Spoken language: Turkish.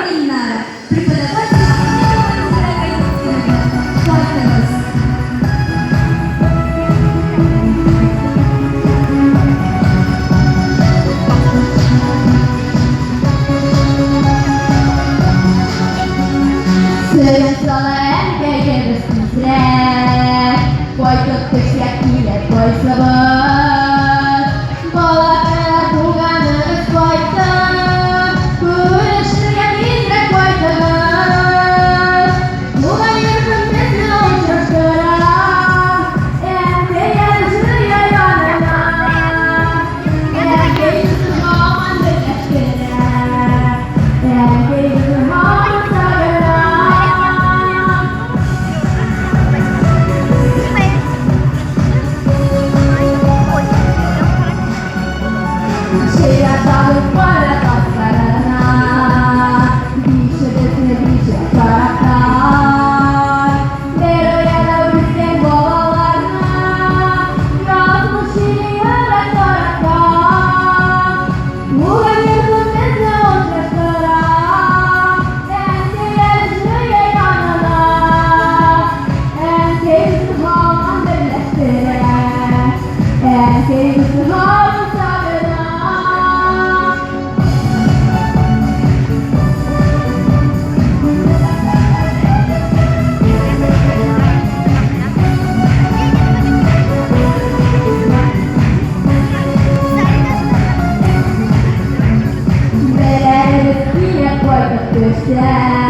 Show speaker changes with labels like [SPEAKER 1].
[SPEAKER 1] Ильнара, преподаватель Фортенес. Sırasala gece üstüne koyduk teşekküre koy sabır Boğazına kullanırız koyduk Kuruşluya bizle koyduk Buğan yürüdüm uçuştura Evde yazıyor yanına Evde yüzüm aman birleştire Evde yüzüm aman sarına Şeyler sağlık para taslarına Dişe desene dişe taraklar Beroya da bizim babalarına Yazmış şiirlere taraklar Bu hayırlı bizi uçuştura Ensi yarışıyor yanına Ensi yüzü halman birleştire Ensi yüzü halman sarına Vereriz yine koyduk köşe